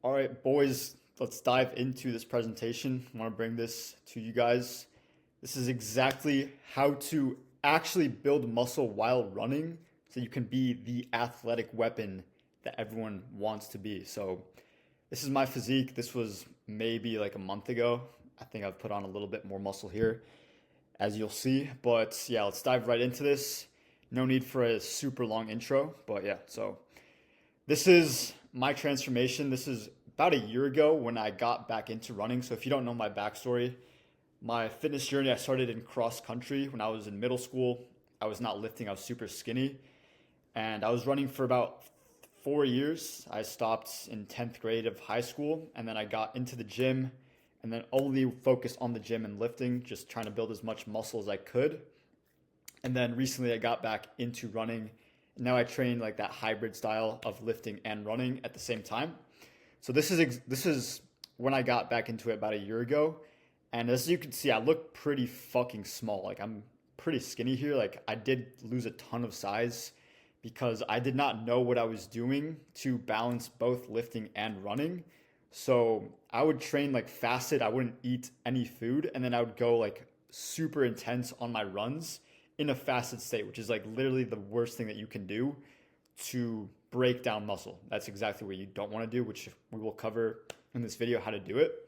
All right, boys, let's dive into this presentation. I want to bring this to you guys. This is exactly how to actually build muscle while running so you can be the athletic weapon that everyone wants to be. So, this is my physique. This was maybe like a month ago. I think I've put on a little bit more muscle here, as you'll see. But yeah, let's dive right into this. No need for a super long intro, but yeah, so this is my transformation. This is about a year ago when I got back into running. So if you don't know my backstory, my fitness journey, I started in cross country when I was in middle school. I was not lifting, I was super skinny. And I was running for about 4 years. I stopped in 10th grade of high school. And then I got into the gym and then only focused on the gym and lifting, just trying to build as much muscle as I could. And then recently I got back into running. Now I train like that hybrid style of lifting and running at the same time. So this is when I got back into it about a year ago. And as you can see, I look pretty fucking small. Like I'm pretty skinny here. Like I did lose a ton of size because I did not know what I was doing to balance both lifting and running. So I would train like fasted. I wouldn't eat any food, and then I would go like super intense on my runs in a fasted state, which is like literally the worst thing that you can do to break down muscle. That's exactly what you don't want to do, which we will cover in this video how to do it.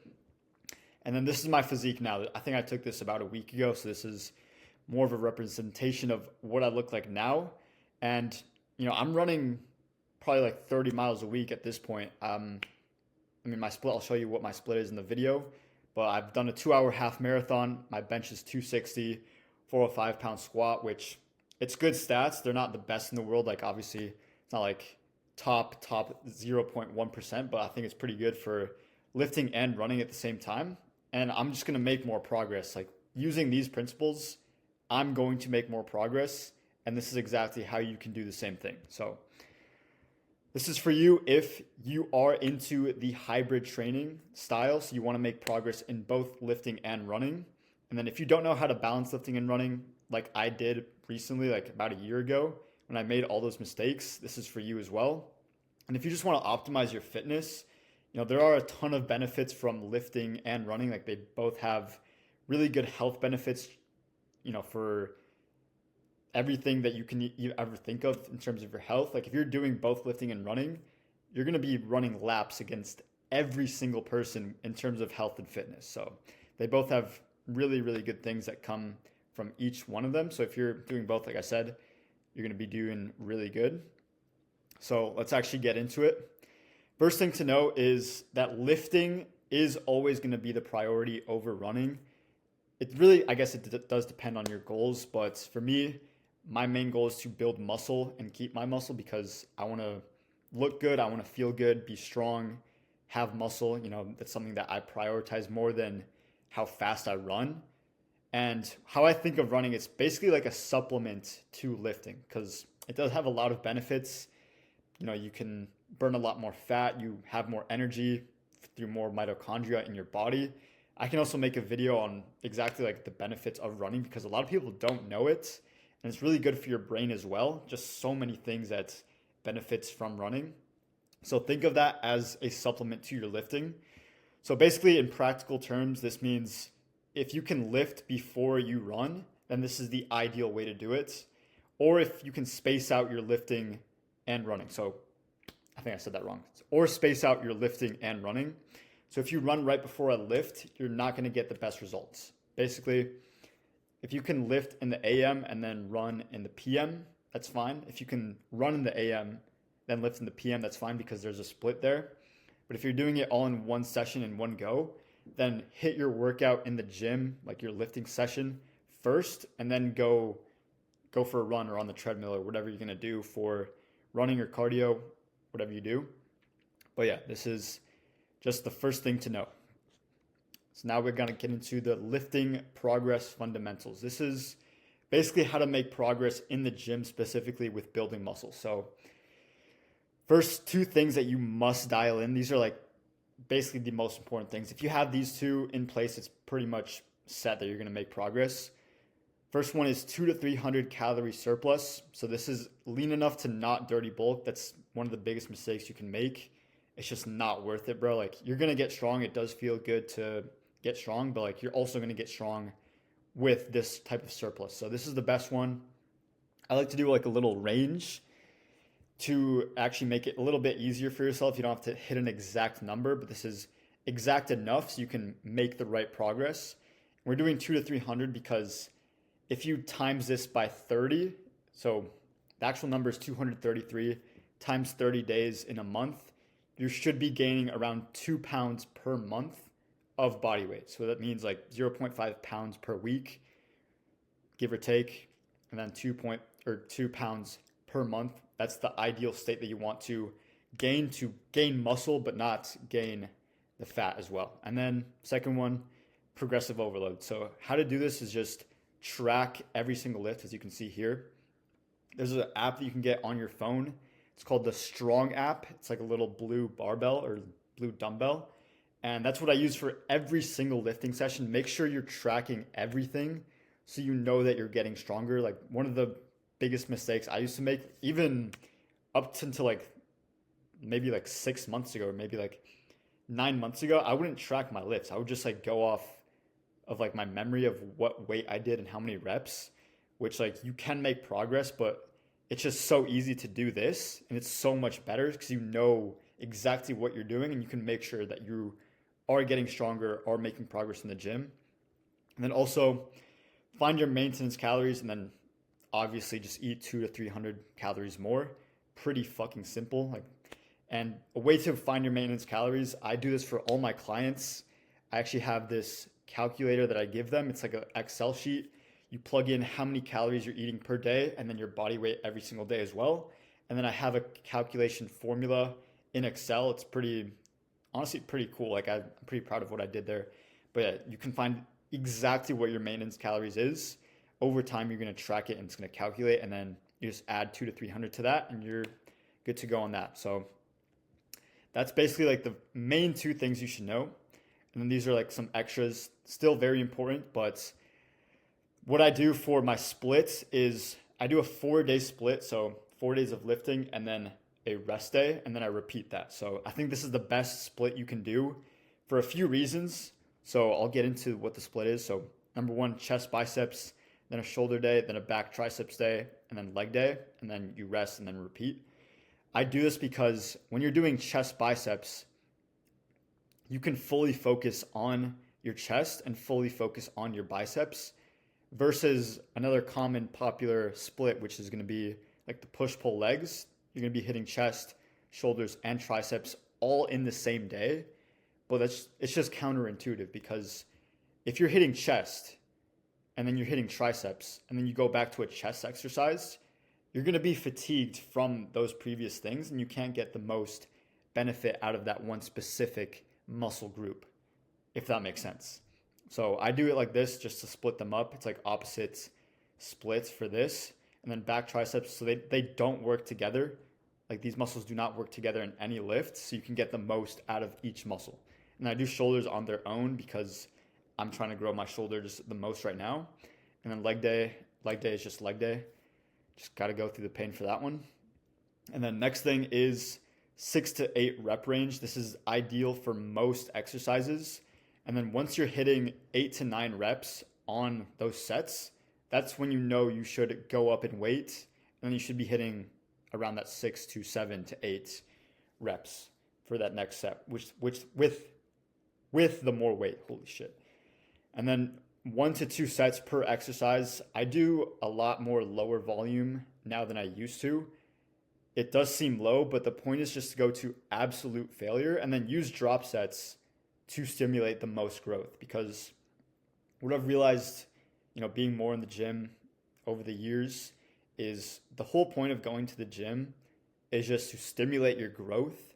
And then this is my physique now. I think I took this about a week ago, so this is more of a representation of what I look like now. And I'm running probably like 30 miles a week at this point. I mean, my split, I'll show you what my split is in the video, but I've done a 2 hour half marathon. My bench is 260, 405 pound squat, which it's good stats. They're not the best in the world. Like obviously it's not like top 0.1%, but I think it's pretty good for lifting and running at the same time. And I'm just going to make more progress. Like using these principles, I'm going to make more progress. And this is exactly how you can do the same thing. So this is for you if you are into the hybrid training style. So you want to make progress in both lifting and running. And then if you don't know how to balance lifting and running, like I did recently, like about a year ago, when I made all those mistakes, this is for you as well. And if you just want to optimize your fitness, there are a ton of benefits from lifting and running. Like they both have really good health benefits, for everything that you ever think of in terms of your health. Like if you're doing both lifting and running, you're going to be running laps against every single person in terms of health and fitness. So they both have really, really good things that come from each one of them. So if you're doing both, like I said, you're going to be doing really good. So let's actually get into it. First thing to know is that lifting is always going to be the priority over running. It really, I guess it does depend on your goals, but for me, my main goal is to build muscle and keep my muscle because I want to look good, I want to feel good, be strong, have muscle. That's something that I prioritize more than how fast I run. And how I think of running, it's basically like a supplement to lifting because it does have a lot of benefits. You can burn a lot more fat, you have more energy through more mitochondria in your body. I can also make a video on exactly like the benefits of running because a lot of people don't know it. And it's really good for your brain as well. Just so many things that benefits from running. So think of that as a supplement to your lifting. So basically in practical terms, this means if you can lift before you run, then this is the ideal way to do it. Or if you can space out your lifting and running. So I think I said that wrong. Or space out your lifting and running. So if you run right before a lift, you're not going to get the best results. Basically, if you can lift in the AM and then run in the PM, that's fine. If you can run in the AM, then lift in the PM, that's fine because there's a split there. But if you're doing it all in one session in one go, then hit your workout in the gym, like your lifting session first, and then go for a run or on the treadmill or whatever you're going to do for running or cardio, whatever you do. But yeah, this is just the first thing to know. So now we're going to get into the lifting progress fundamentals. This is basically how to make progress in the gym, specifically with building muscle. So first two things that you must dial in. These are like basically the most important things. If you have these two in place, it's pretty much set that you're going to make progress. First one is 200 to 300 calorie surplus. So this is lean enough to not dirty bulk. That's one of the biggest mistakes you can make it's just not worth it, bro. Like you're gonna get strong. It does feel good to get strong, but like you're also gonna get strong with this type of surplus. So this is the best one. I like to do like a little range to actually make it a little bit easier for yourself. You don't have to hit an exact number, but this is exact enough so you can make the right progress. We're doing 2 to 300 because if you times this by 30, so the actual number is 233 times 30 days in a month, you should be gaining around 2 pounds per month of body weight. So that means like 0.5 pounds per week, give or take, and then 2 pounds per month. That's the ideal state that you want to gain muscle, but not gain the fat as well. And then second one, progressive overload. So how to do this is just track every single lift, as you can see here. There's an app that you can get on your phone. It's called the Strong app. It's like a little blue barbell or blue dumbbell. And that's what I use for every single lifting session. Make sure you're tracking everything so you know that you're getting stronger. Like one of the biggest mistakes I used to make, even up until like maybe like 6 months ago, or maybe like 9 months ago, I wouldn't track my lifts. I would just like go off of like my memory of what weight I did and how many reps, which like you can make progress, but it's just so easy to do this. And it's so much better because you know exactly what you're doing and you can make sure that you are getting stronger or making progress in the gym. And then also find your maintenance calories and then obviously just eat 2 to 300 calories more. Pretty fucking simple. Like, and a way to find your maintenance calories, I do this for all my clients. I actually have this calculator that I give them. It's like an Excel sheet. You plug in how many calories you're eating per day and then your body weight every single day as well. And then I have a calculation formula in Excel. It's honestly pretty cool. Like I'm pretty proud of what I did there. But yeah, you can find exactly what your maintenance calories is. Over time, you're going to track it and it's going to calculate. And then you just add 2 to 300 to that and you're good to go on that. So that's basically like the main two things you should know. And then these are like some extras, still very important. But what I do for my splits is I do a 4-day split. So 4 days of lifting and then a rest day. And then I repeat that. So I think this is the best split you can do for a few reasons. So I'll get into what the split is. So number one, chest, biceps, then a shoulder day, then a back triceps day, and then leg day. And then you rest and then repeat. I do this because when you're doing chest biceps, you can fully focus on your chest and fully focus on your biceps versus another common popular split, which is going to be like the push-pull legs. You're going to be hitting chest, shoulders, and triceps all in the same day. But it's just counterintuitive because if you're hitting chest and then you're hitting triceps and then you go back to a chest exercise, you're going to be fatigued from those previous things and you can't get the most benefit out of that one specific muscle group, if that makes sense. So I do it like this just to split them up. It's like opposite splits for this. And then back triceps, so they don't work together. Like these muscles do not work together in any lift, so you can get the most out of each muscle. And I do shoulders on their own because I'm trying to grow my shoulders the most right now. And then leg day is just leg day. Just got to go through the pain for that one. And then next thing is 6 to 8 rep range. This is ideal for most exercises. And then once you're hitting 8 to 9 reps on those sets, that's when you know you should go up in weight. And then you should be hitting around that 6 to 7 to 8 reps for that next set, which with the more weight. Holy shit. And then 1 to 2 sets per exercise. I do a lot more lower volume now than I used to. It does seem low, but the point is just to go to absolute failure and then use drop sets to stimulate the most growth. Because what I've realized, being more in the gym over the years is the whole point of going to the gym is just to stimulate your growth.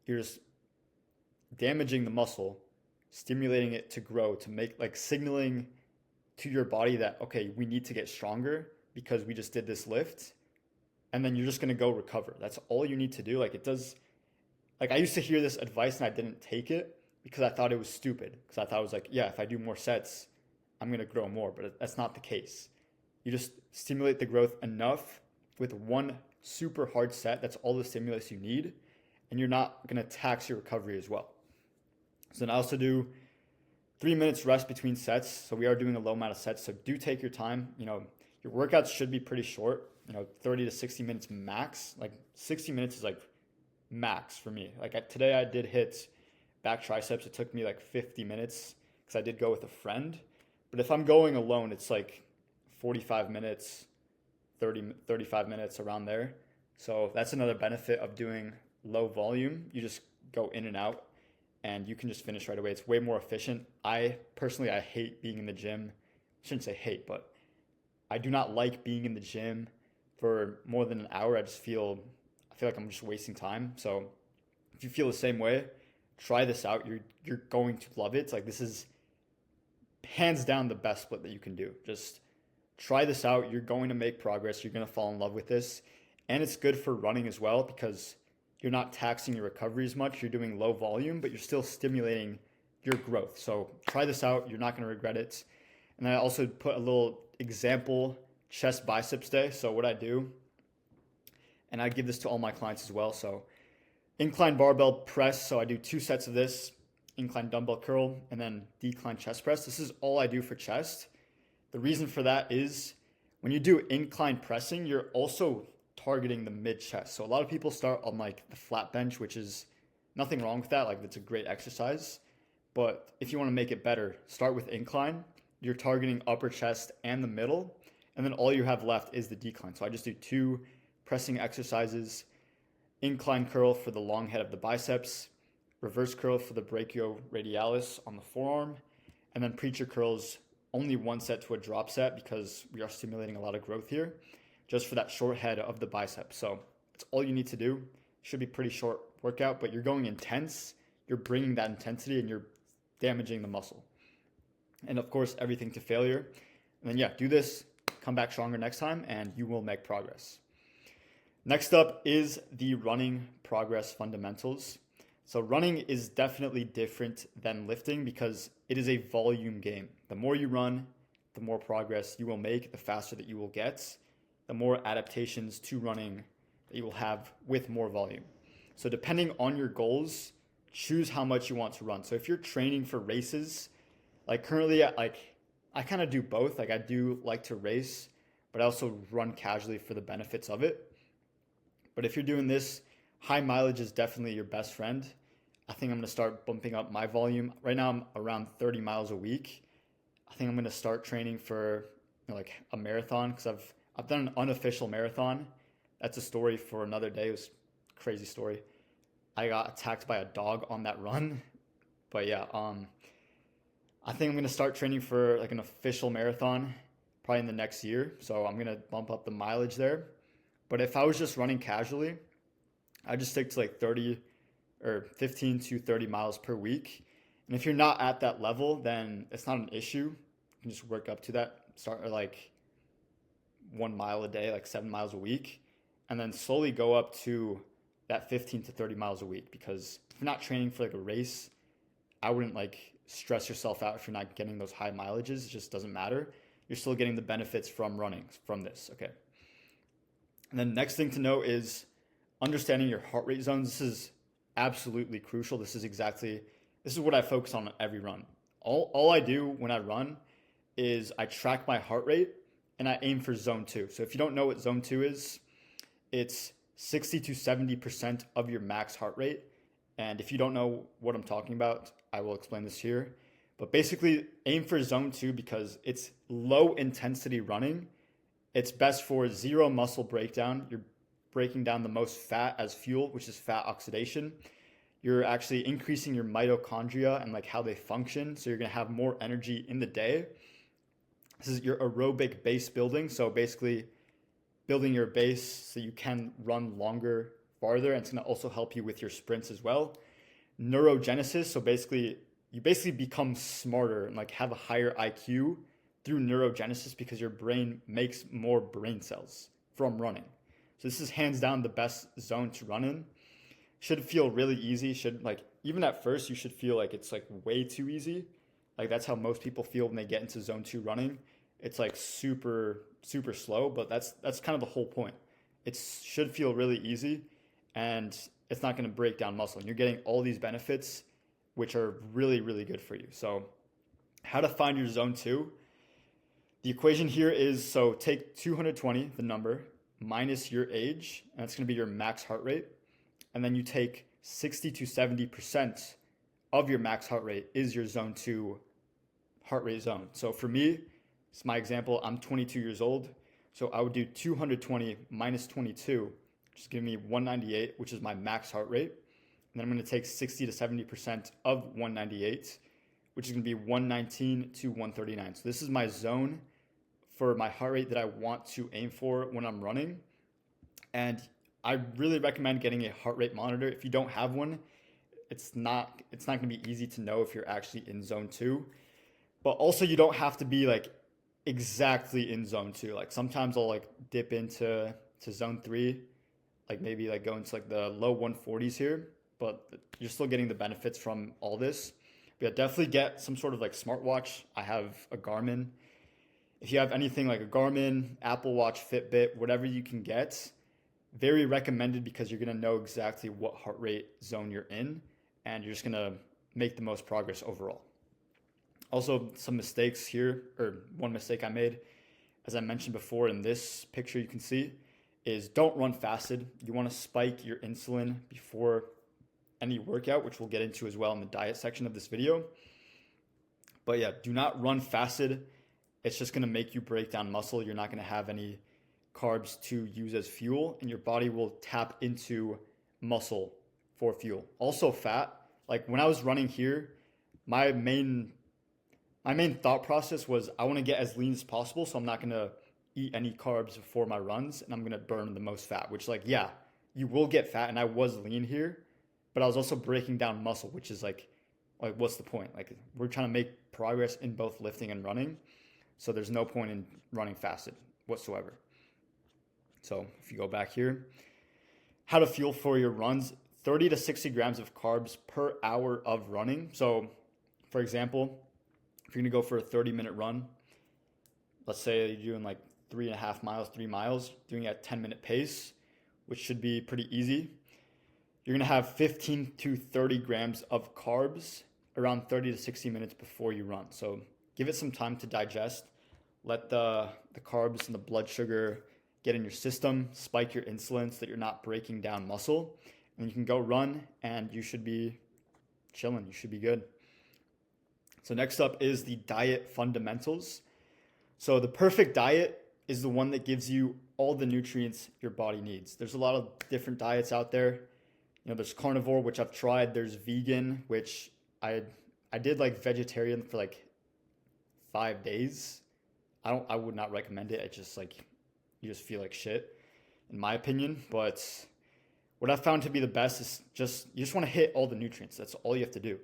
You're just damaging the muscle, stimulating it to grow, to make like signaling to your body that, okay, we need to get stronger because we just did this lift. And then you're just going to go recover. That's all you need to do. Like I used to hear this advice and I didn't take it because I thought it was stupid. Because I thought it was like, yeah, if I do more sets, I'm going to grow more. But that's not the case. You just stimulate the growth enough with one super hard set. That's all the stimulus you need. and you're not going to tax your recovery as well. So then I also do 3 minutes rest between sets. So we are doing a low amount of sets. So do take your time. Your workouts should be pretty short, 30 to 60 minutes max. Like 60 minutes is like max for me. Like today I did hit back triceps. It took me like 50 minutes because I did go with a friend. But if I'm going alone, it's like 45 minutes, 35 minutes around there. So that's another benefit of doing low volume. You just go in and out and you can just finish right away. It's way more efficient. I hate being in the gym. I shouldn't say hate, but I do not like being in the gym for more than an hour. I feel like I'm just wasting time. So if you feel the same way, try this out. You're going to love it. It's like, this is hands down the best split that you can do. Just try this out. You're going to make progress. You're going to fall in love with this. And it's good for running as well because you're not taxing your recovery as much. You're doing low volume, but you're still stimulating your growth. So try this out. You're not going to regret it. And I also put a little example chest biceps day. So what I do, and I give this to all my clients as well. So incline barbell press. So I do 2 sets of this, incline dumbbell curl, and then decline chest press. This is all I do for chest. The reason for that is when you do incline pressing, you're also targeting the mid chest. So a lot of people start on like the flat bench, which is nothing wrong with that. Like, that's a great exercise. But if you want to make it better, start with incline. You're targeting upper chest and the middle. And then all you have left is the decline. So I just do 2 pressing exercises, incline curl for the long head of the biceps, reverse curl for the brachioradialis on the forearm, and then preacher curls, only 1 set to a drop set because we are stimulating a lot of growth here, just for that short head of the bicep. So it's all you need to do. Should be pretty short workout, but you're going intense. You're bringing that intensity and you're damaging the muscle. And of course, everything to failure. And then do this, come back stronger next time, and you will make progress. Next up is the running progress fundamentals. So running is definitely different than lifting because it is a volume game. The more you run, the more progress you will make, the faster that you will get, the more adaptations to running that you will have with more volume. So depending on your goals, choose how much you want to run. So if you're training for races, like currently, I kind of do both. Like, I do like to race, but I also run casually for the benefits of it. But if you're doing this, high mileage is definitely your best friend. I think I'm going to start bumping up my volume. Right now I'm around 30 miles a week. I think I'm going to start training for like a marathon because I've done an unofficial marathon. That's a story for another day. It was a crazy story. I got attacked by a dog on that run. But I think I'm going to start training for like an official marathon probably in the next year. So I'm going to bump up the mileage there. But if I was just running casually, I'd just stick to like 30 or 15 to 30 miles per week. And if you're not at that level, then it's not an issue. You can just work up to that. Start at like 1 mile a day, like 7 miles a week, and then slowly go up to that 15 to 30 miles a week. Because if you're not training for like a race, I wouldn't like stress yourself out if you're not getting those high mileages. It just doesn't matter. You're still getting the benefits from running from this. Okay. And then next thing to know is understanding your heart rate zones. This is absolutely crucial. This is what I focus on every run. All I do when I run is I track my heart rate and I aim for zone 2. So if you don't know what zone 2 is, it's 60 to 70% of your max heart rate. And if you don't know what I'm talking about, I will explain this here. But basically, aim for zone 2 because it's low intensity running. It's best for 0 muscle breakdown. You're breaking down the most fat as fuel, which is fat oxidation. You're actually increasing your mitochondria and like how they function. So you're going to have more energy in the day. This is your aerobic base building. So basically building your base so you can run longer, farther. And it's going to also help you with your sprints as well. Neurogenesis. So you basically become smarter and like have a higher IQ through neurogenesis because your brain makes more brain cells from running. So this is hands down the best zone to run in. Should feel really easy. Even at first, you should feel like it's like way too easy. Like that's how most people feel when they get into zone 2 running. It's like super, super slow, but that's kind of the whole point. It should feel really easy. And it's not going to break down muscle. And you're getting all these benefits, which are really, really good for you. So how to find your zone 2. The equation here is, so take 220, the number, minus your age, and that's going to be your max heart rate. And then you take 60 to 70% of your max heart rate is your zone 2 heart rate zone. So for me, it's my example, I'm 22 years old. So I would do 220 minus 22, which is giving me 198, which is my max heart rate. And then I'm going to take 60 to 70% of 198, which is going to be 119 to 139. So this is my zone for my heart rate that I want to aim for when I'm running. And I really recommend getting a heart rate monitor. If you don't have one, it's not going to be easy to know if you're actually in zone 2. But also you don't have to be like exactly in zone 2. Like sometimes I'll like dip into zone 3, like maybe like go into like the low 140s here, but you're still getting the benefits from all this. But yeah, definitely get some sort of like smartwatch. I have a Garmin. If you have anything like a Garmin, Apple Watch, Fitbit, whatever you can get, very recommended, because you're going to know exactly what heart rate zone you're in, and you're just going to make the most progress overall. Also, some mistakes here, or one mistake I made, as I mentioned before in this picture you can see, is don't run fasted. You want to spike your insulin before any workout, which we'll get into as well in the diet section of this video. But yeah, do not run fasted. It's just going to make you break down muscle. You're not going to have any carbs to use as fuel, and your body will tap into muscle for fuel. Also fat, like when I was running here, my main thought process was I want to get as lean as possible, so I'm not going to eat any carbs before my runs, and I'm going to burn the most fat, which like, yeah, you will get fat, and I was lean here, but I was also breaking down muscle, which is like what's the point? Like we're trying to make progress in both lifting and running, so there's no point in running fasted whatsoever. So if you go back here, how to fuel for your runs, 30 to 60 grams of carbs per hour of running. So for example, if you're going to go for a 30-minute run, let's say you're doing like 3.5 miles, 3 miles, doing it at 10-minute pace, which should be pretty easy. You're going to have 15 to 30 grams of carbs around 30 to 60 minutes before you run. So give it some time to digest. Let the carbs and the blood sugar get in your system, spike your insulin so that you're not breaking down muscle. And you can go run and you should be chilling. You should be good. So next up is the diet fundamentals. So the perfect diet is the one that gives you all the nutrients your body needs. There's a lot of different diets out there. You know, there's carnivore, which I've tried. There's vegan, which I did like vegetarian for like 5 days. I would not recommend it. It's just like you just feel like shit, in my opinion. But what I found to be the best is you just want to hit all the nutrients. That's all you have to do.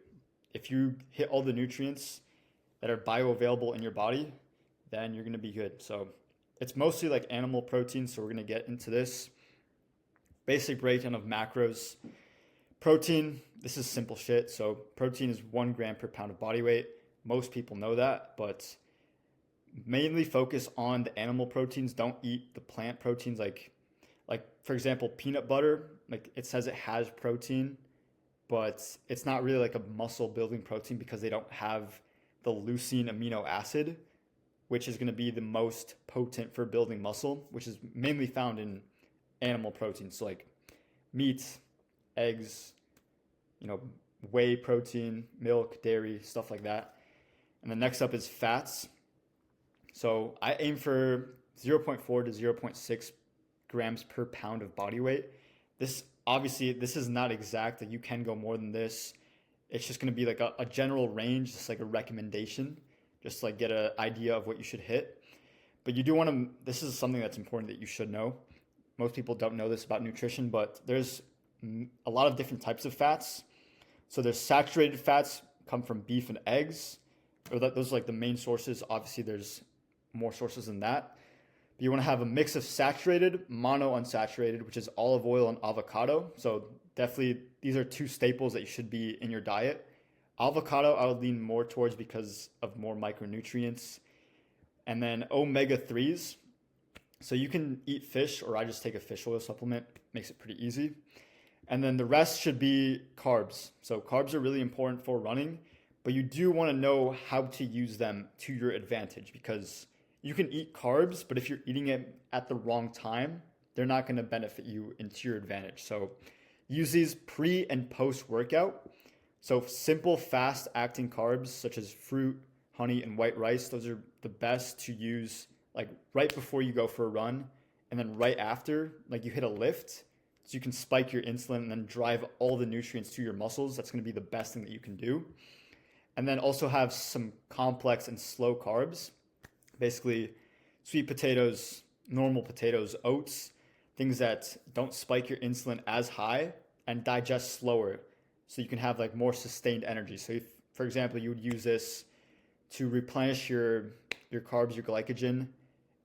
If you hit all the nutrients that are bioavailable in your body, then you're going to be good. So it's mostly like animal protein. So we're going to get into this basic breakdown of macros. Protein, this is simple shit. So protein is 1 gram per pound of body weight. Most people know that, but mainly focus on the animal proteins. Don't eat the plant proteins like for example, peanut butter. Like it says it has protein, but it's not really like a muscle building protein because they don't have the leucine amino acid, which is going to be the most potent for building muscle, which is mainly found in animal proteins. So like meat, eggs, whey protein, milk, dairy, stuff like that. And then next up is fats. So I aim for 0.4 to 0.6 grams per pound of body weight. This is not exact. Like you can go more than this. It's just going to be like a general range, just like a recommendation, just to like get an idea of what you should hit. But you do want to, this is something that's important that you should know. Most people don't know this about nutrition, but there's a lot of different types of fats. So there's saturated fats, come from beef and eggs, those are like the main sources. Obviously there's more sources than that. But you want to have a mix of saturated, monounsaturated, which is olive oil and avocado. So definitely these are 2 staples that you should be in your diet. Avocado I would lean more towards because of more micronutrients. And then omega-3s. So you can eat fish, or I just take a fish oil supplement. Makes it pretty easy. And then the rest should be carbs. So carbs are really important for running, but you do want to know how to use them to your advantage because you can eat carbs, but if you're eating it at the wrong time, they're not going to benefit you into your advantage. So use these pre and post workout. So simple, fast acting carbs such as fruit, honey, and white rice, those are the best to use like right before you go for a run and then right after, like you hit a lift. So you can spike your insulin and then drive all the nutrients to your muscles. That's going to be the best thing that you can do. And then also have some complex and slow carbs, basically sweet potatoes, normal potatoes, oats, things that don't spike your insulin as high and digest slower. So you can have like more sustained energy. So if, for example, you would use this to replenish your carbs, your glycogen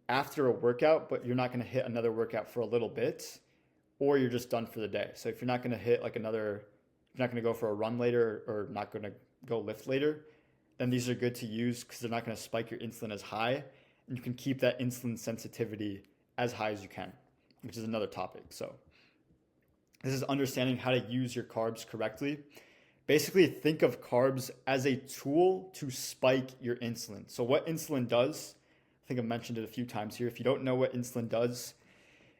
after a workout, but you're not going to hit another workout for a little bit, or you're just done for the day. So if you're not going to hit like you're not going to go for a run later or not going to go lift later, then these are good to use because they're not going to spike your insulin as high, and you can keep that insulin sensitivity as high as you can, which is another topic. So this is understanding how to use your carbs correctly. Basically, think of carbs as a tool to spike your insulin. So what insulin does, I think I've mentioned it a few times here. If you don't know what insulin does,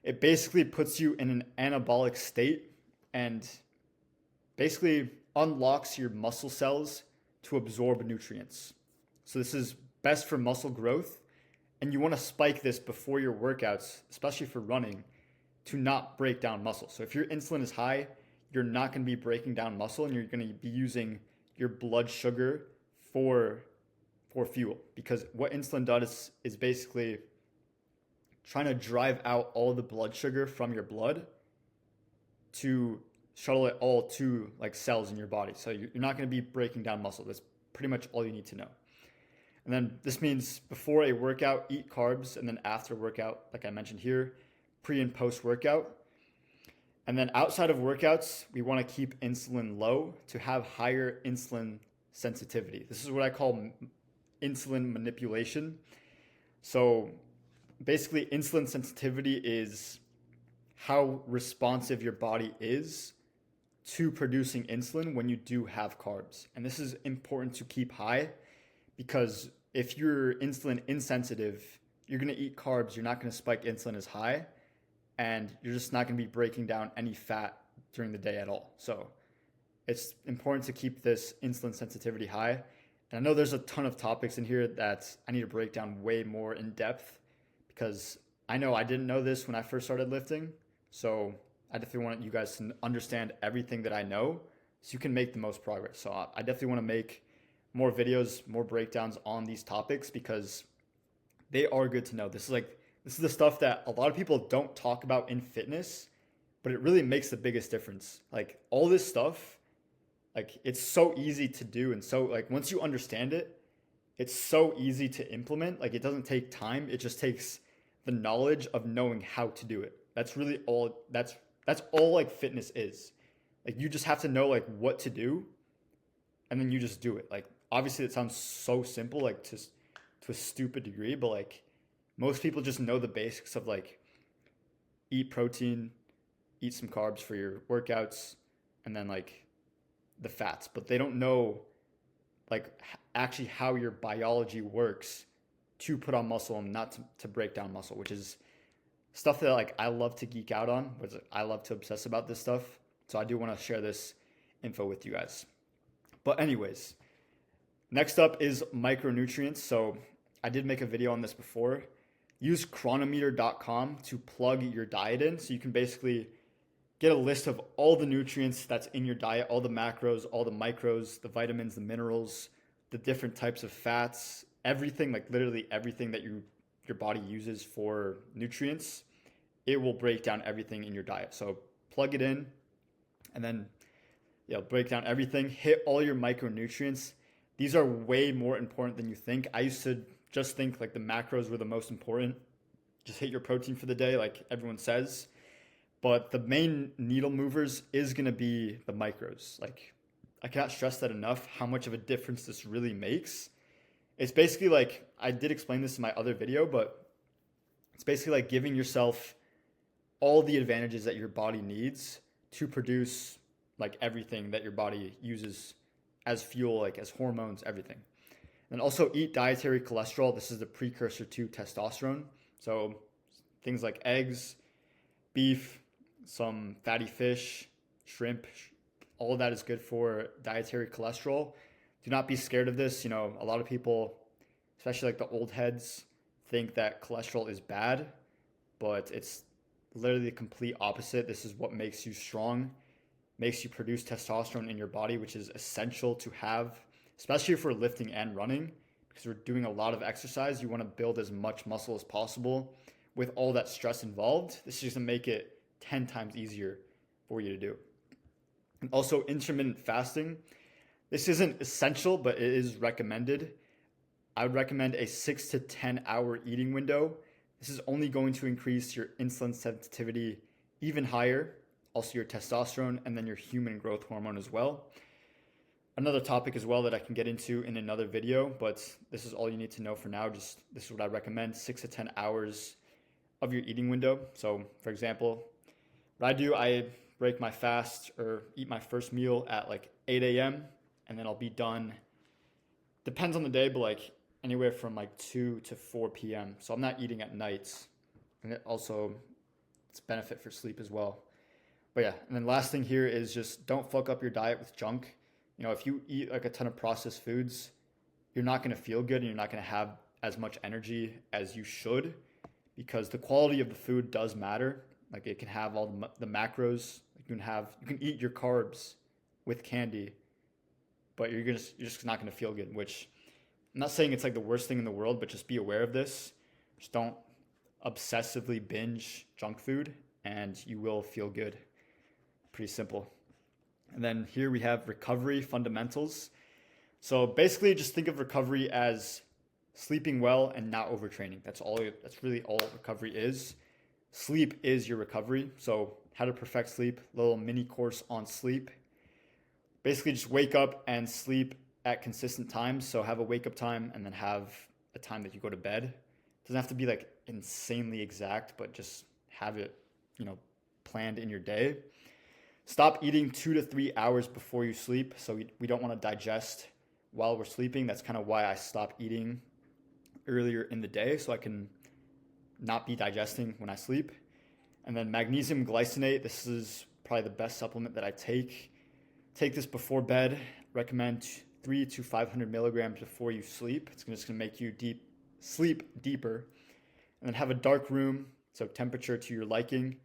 it basically puts you in an anabolic state and basically unlocks your muscle cells to absorb nutrients. So this is best for muscle growth, and you want to spike this before your workouts, especially for running, to not break down muscle. So if your insulin is high, you're not going to be breaking down muscle, and you're going to be using your blood sugar for fuel, because what insulin does is basically trying to drive out all the blood sugar from your blood to shuttle it all to like cells in your body. So you're not going to be breaking down muscle. That's pretty much all you need to know. And then this means before a workout, eat carbs, and then after workout, like I mentioned here, pre and post workout. And then outside of workouts, we want to keep insulin low to have higher insulin sensitivity. This is what I call insulin manipulation. So basically, insulin sensitivity is how responsive your body is to producing insulin when you do have carbs. And this is important to keep high because if you're insulin insensitive, you're going to eat carbs, you're not going to spike insulin as high, and you're just not going to be breaking down any fat during the day at all. So it's important to keep this insulin sensitivity high. And I know there's a ton of topics in here that I need to break down way more in depth because I know I didn't know this when I first started lifting. So I definitely want you guys to understand everything that I know so you can make the most progress. So I definitely want to make more videos, more breakdowns on these topics because they are good to know. This is the stuff that a lot of people don't talk about in fitness, but it really makes the biggest difference. Like all this stuff, like it's so easy to do. And so like once you understand it, it's so easy to implement. Like it doesn't take time. It just takes the knowledge of knowing how to do it. That's really all, that's all like fitness is. Like you just have to know like what to do and then you just do it. Like obviously it sounds so simple, like to a stupid degree, but like most people just know the basics of like eat protein, eat some carbs for your workouts, and then like the fats, but they don't know like actually how your biology works to put on muscle and not to break down muscle, which is stuff that like I love to geek out on, which I love to obsess about this stuff. So I do want to share this info with you guys. But anyways, next up is micronutrients. So I did make a video on this before. Use chronometer.com to plug your diet in. So you can basically get a list of all the nutrients that's in your diet, all the macros, all the micros, the vitamins, the minerals, the different types of fats, everything, like literally everything that your body uses for nutrients. It will break down everything in your diet. So plug it in and then break down everything, hit all your micronutrients. These are way more important than you think. I used to just think like the macros were the most important. Just hit your protein for the day, like everyone says. But the main needle movers is going to be the micros. Like I cannot stress that enough, how much of a difference this really makes. It's basically like, I did explain this in my other video, but it's basically like giving yourself all the advantages that your body needs to produce like everything that your body uses as fuel, like as hormones, everything. And also eat dietary cholesterol. This is the precursor to testosterone. So things like eggs, beef, some fatty fish, shrimp, all of that is good for dietary cholesterol. Do not be scared of this. You know, a lot of people, especially like the old heads, think that cholesterol is bad, but it's literally the complete opposite. This is what makes you strong, makes you produce testosterone in your body, which is essential to have, especially for lifting and running, because we're doing a lot of exercise. You want to build as much muscle as possible with all that stress involved. This is just going to make it 10 times easier for you to do. And also intermittent fasting. This isn't essential, but it is recommended. I would recommend a 6 to 10 hour eating window. This is only going to increase your insulin sensitivity even higher, also your testosterone, and then your human growth hormone as well. Another topic as well that I can get into in another video, but this is all you need to know for now. Just this is what I recommend, 6 to 10 hours of your eating window. So for example, what I do, I break my fast or eat my first meal at like 8 a.m. and then I'll be done, depends on the day, but like anywhere from like 2 to 4 p.m. So I'm not eating at nights. And it also, it's a benefit for sleep as well. But yeah, and then last thing here is just don't fuck up your diet with junk. You know, if you eat like a ton of processed foods, you're not going to feel good and you're not going to have as much energy as you should, because the quality of the food does matter. Like it can have all the macros. You can eat your carbs with candy, but you're just not going to feel good, which I'm not saying it's like the worst thing in the world, but just be aware of this. Just don't obsessively binge junk food and you will feel good. Pretty simple. And then here we have recovery fundamentals. So basically just think of recovery as sleeping well and not overtraining. That's really all recovery is. Sleep is your recovery. So how to perfect sleep, little mini course on sleep. Basically just wake up and sleep at consistent times. So have a wake up time and then have a time that you go to bed. It doesn't have to be like insanely exact, but just have it, planned in your day. Stop eating 2 to 3 hours before you sleep. So we don't want to digest while we're sleeping. That's kind of why I stop eating earlier in the day, so I can not be digesting when I sleep. And then magnesium glycinate. This is probably the best supplement that I take. Take this before bed. Recommend 300 to 500 milligrams before you sleep. It's just going to make you sleep deeper. And then have a dark room, so temperature to your liking.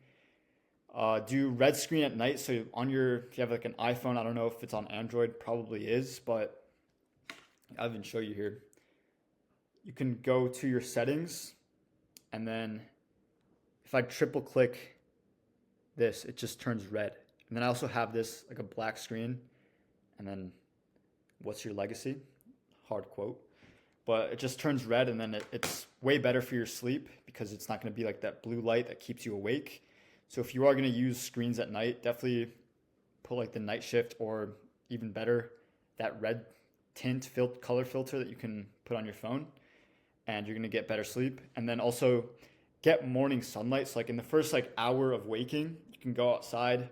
Do red screen at night. So if you have like an iPhone, I don't know if it's on Android, probably is, but I'll even show you here. You can go to your settings, and then if I triple click this, it just turns red. And then I also have this like a black screen, and then what's your legacy? Hard quote. But it just turns red, and then it's way better for your sleep because it's not going to be like that blue light that keeps you awake. So if you are going to use screens at night, definitely put like the night shift, or even better, that red tint color filter that you can put on your phone, and you're going to get better sleep. And then also get morning sunlight. So like in the first hour of waking, you can go outside,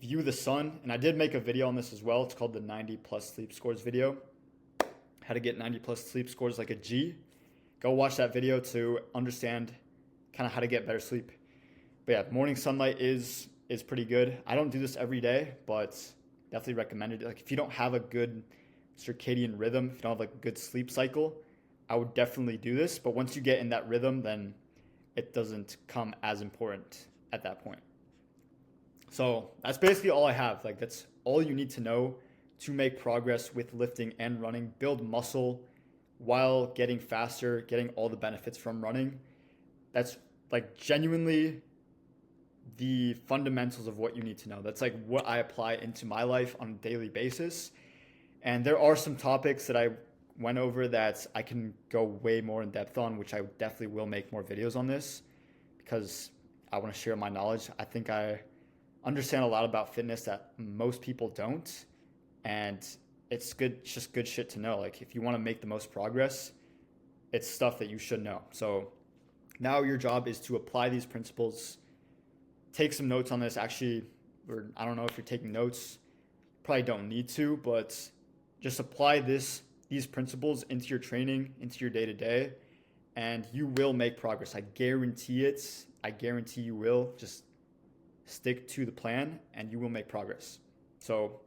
view the sun. And I did make a video on this as well. It's called the 90 plus sleep scores video. How to get 90 plus sleep scores like a G. Go watch that video to understand kind of how to get better sleep. But yeah, morning sunlight is pretty good. I don't do this every day, but definitely recommended. Like if you don't have a good circadian rhythm, if you don't have like a good sleep cycle, I would definitely do this. But once you get in that rhythm, then it doesn't come as important at that point. So that's basically all I have. Like that's all you need to know to make progress with lifting and running. Build muscle while getting faster, getting all the benefits from running. That's like genuinely the fundamentals of what you need to know. That's like what I apply into my life on a daily basis. And there are some topics that I went over that I can go way more in depth on, which I definitely will make more videos on this because I want to share my knowledge. I think I understand a lot about fitness that most people don't. And it's good, it's just good shit to know. Like if you want to make the most progress, it's stuff that you should know. So now your job is to apply these principles, take some notes on this, actually or I don't know if you're taking notes, probably don't need to, but just apply these principles into your training, into your day to day, and you will make progress. I guarantee it. I guarantee you will. Just stick to the plan and you will make progress. So,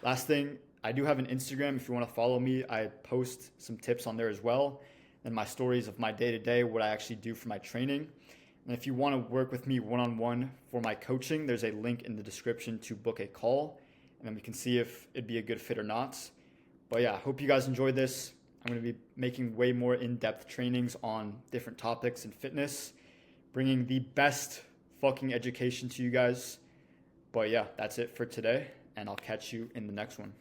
last thing, I do have an Instagram. If you want to follow me, I post some tips on there as well, and my stories of my day to day, what I actually do for my training. And if you want to work with me one on one for my coaching, there's a link in the description to book a call, and then we can see if it'd be a good fit or not. But yeah, I hope you guys enjoyed this. I'm going to be making way more in-depth trainings on different topics in fitness, bringing the best fucking education to you guys. But yeah, that's it for today, and I'll catch you in the next one.